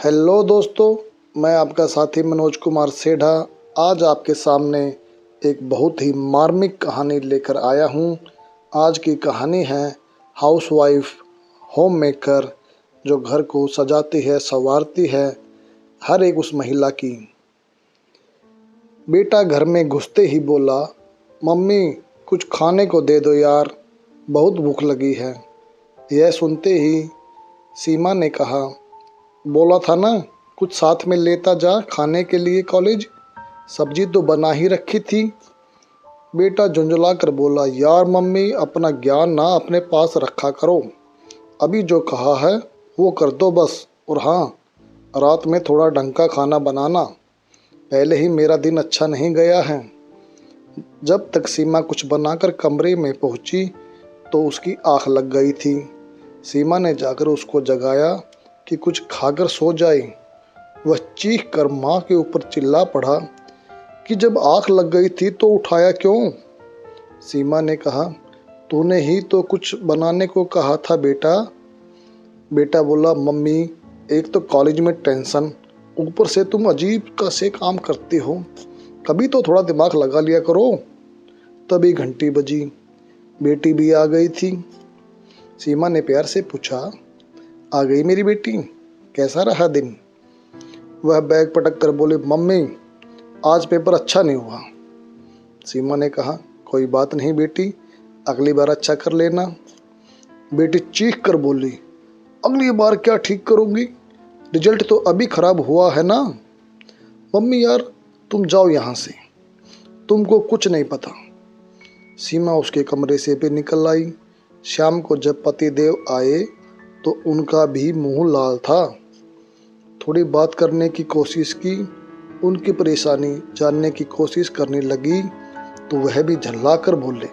Hello दोस्तों, मैं आपका साथी मनोज कुमार सेढ़ा आज आपके सामने एक बहुत ही मार्मिक कहानी लेकर आया हूँ। आज की कहानी है हाउसवाइफ, होम मेकर जो घर को सजाती है, संवारती है, हर एक उस महिला की। बेटा घर में घुसते ही बोला, मम्मी कुछ खाने को दे दो यार, बहुत भूख लगी है। यह सुनते ही सीमा ने कहा, बोला था ना कुछ साथ में लेता जा खाने के लिए कॉलेज, सब्जी तो बना ही रखी थी। बेटा झुंझला कर बोला, यार मम्मी अपना ज्ञान ना अपने पास रखा करो, अभी जो कहा है वो कर दो बस। और हाँ, रात में थोड़ा ढंग का खाना बनाना, पहले ही मेरा दिन अच्छा नहीं गया है। जब तक सीमा कुछ बनाकर कमरे में पहुंची तो उसकी आँख लग गई थी। सीमा ने जाकर उसको जगाया कि कुछ खाकर सो जाए। वह चीख कर माँ के ऊपर चिल्ला पड़ा कि जब आँख लग गई थी तो उठाया क्यों? सीमा ने कहा, तूने ही तो कुछ बनाने को कहा था बेटा। बेटा बोला, मम्मी एक तो कॉलेज में टेंशन, ऊपर से तुम अजीब का से काम करती हो, कभी तो थोड़ा दिमाग लगा लिया करो। तभी घंटी बजी, बेटी भी आ गई थी। सीमा ने प्यार से पूछा, आ गई मेरी बेटी, कैसा रहा दिन? वह बैग पटक कर बोली, मम्मी आज पेपर अच्छा नहीं हुआ। सीमा ने कहा, कोई बात नहीं बेटी, अगली बार अच्छा कर लेना। बेटी चीख कर बोली, अगली बार क्या ठीक करूंगी, रिजल्ट तो अभी खराब हुआ है ना। मम्मी यार तुम जाओ यहाँ से, तुमको कुछ नहीं पता। सीमा उसके कमरे से भी निकल आई। शाम को जब पतिदेव आए तो उनका भी मुंह लाल था। थोड़ी बात करने की कोशिश की, उनकी परेशानी जानने की कोशिश करने लगी तो वह भी झल्ला कर बोले,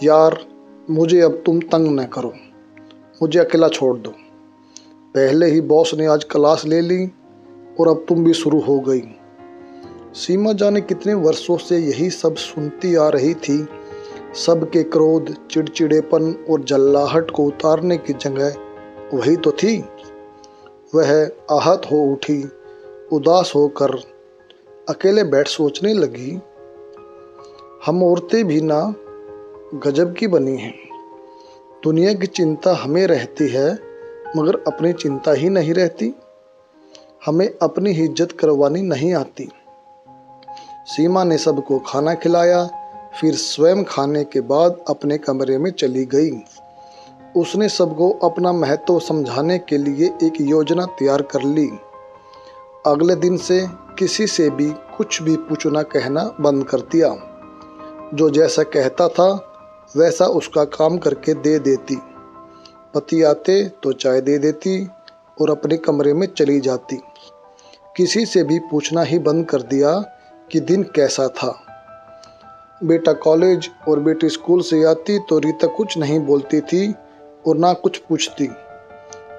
यार मुझे अब तुम तंग न करो, मुझे अकेला छोड़ दो। पहले ही बॉस ने आज क्लास ले ली और अब तुम भी शुरू हो गई। सीमा जाने कितने वर्षों से यही सब सुनती आ रही थी। सबके क्रोध, चिड़चिड़ेपन और जल्लाहट को उतारने की जगह वही तो थी। वह आहत हो उठी, उदास होकर अकेले बैठ सोचने लगी, हम औरतें भी ना गजब की बनी हैं। दुनिया की चिंता हमें रहती है मगर अपनी चिंता ही नहीं रहती। हमें अपनी ही इज्जत करवानी नहीं आती। सीमा ने सबको खाना खिलाया, फिर स्वयं खाने के बाद अपने कमरे में चली गई। उसने सबको अपना महत्व समझाने के लिए एक योजना तैयार कर ली। अगले दिन से किसी से भी कुछ भी पूछना कहना बंद कर दिया। जो जैसा कहता था वैसा उसका काम करके दे देती। पति आते तो चाय दे देती और अपने कमरे में चली जाती। किसी से भी पूछना ही बंद कर दिया कि दिन कैसा था। बेटा कॉलेज और बेटी स्कूल से आती तो रीता कुछ नहीं बोलती थी और ना कुछ पूछती।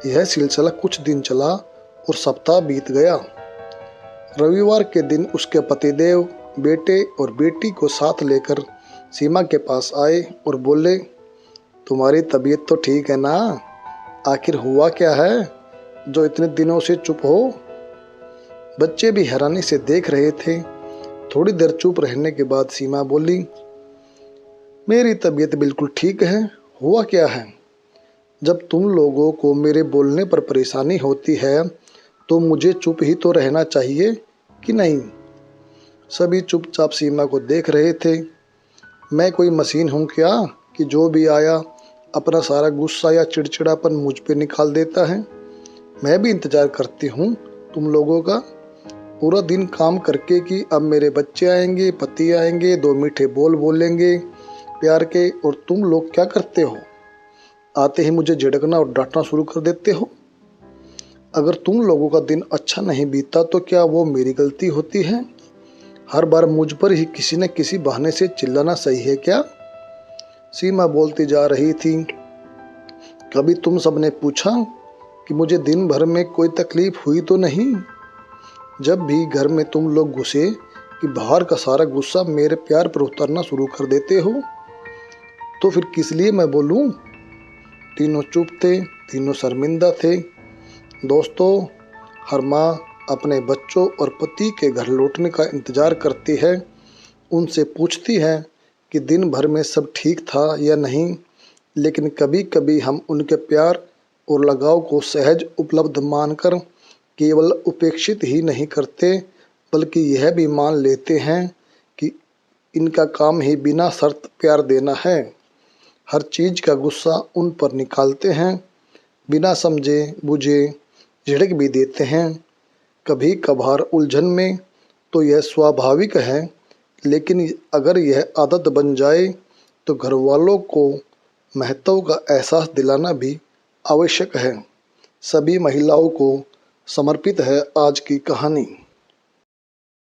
यह सिलसिला कुछ दिन चला और सप्ताह बीत गया। रविवार के दिन उसके पतिदेव बेटे और बेटी को साथ लेकर सीमा के पास आए और बोले, तुम्हारी तबीयत तो ठीक है ना? आखिर हुआ क्या है जो इतने दिनों से चुप हो? बच्चे भी हैरानी से देख रहे थे। थोड़ी देर चुप रहने के बाद सीमा बोली, मेरी तबीयत बिल्कुल ठीक है। हुआ क्या है? जब तुम लोगों को मेरे बोलने पर परेशानी होती है तो मुझे चुप ही तो रहना चाहिए कि नहीं? सभी चुपचाप सीमा को देख रहे थे। मैं कोई मशीन हूँ क्या कि जो भी आया अपना सारा गुस्सा या चिड़चिड़ापन मुझ पे निकाल देता है? मैं भी इंतज़ार करती हूँ तुम लोगों का, पूरा दिन काम करके कि अब मेरे बच्चे आएंगे, पति आएंगे, दो मीठे बोल बोलेंगे प्यार के, और तुम लोग क्या करते हो? आते ही मुझे झिड़कना और डांटना शुरू कर देते हो। अगर तुम लोगों का दिन अच्छा नहीं बीता तो क्या वो मेरी गलती होती है? हर बार मुझ पर ही किसी न किसी बहाने से चिल्लाना सही है क्या? सीमा बोलती जा रही थी। कभी तुम सबने पूछा कि मुझे दिन भर में कोई तकलीफ हुई तो नहीं? जब भी घर में तुम लोग घुसे कि बाहर का सारा गुस्सा मेरे प्यार पर उतरना शुरू कर देते हो, तो फिर किस लिए मैं बोलूं? तीनों चुप थे, तीनों शर्मिंदा थे। दोस्तों, हर माँ अपने बच्चों और पति के घर लौटने का इंतज़ार करती है। उनसे पूछती है कि दिन भर में सब ठीक था या नहीं, लेकिन कभी कभी हम उनके प्यार और लगाव को सहज उपलब्ध मानकर केवल उपेक्षित ही नहीं करते, बल्कि यह भी मान लेते हैं कि इनका काम ही बिना शर्त प्यार देना है। हर चीज़ का गुस्सा उन पर निकालते हैं, बिना समझे बुझे झिड़क भी देते हैं। कभी कभार उलझन में तो यह स्वाभाविक है, लेकिन अगर यह आदत बन जाए तो घर वालों को महत्व का एहसास दिलाना भी आवश्यक है। सभी महिलाओं को समर्पित है आज की कहानी।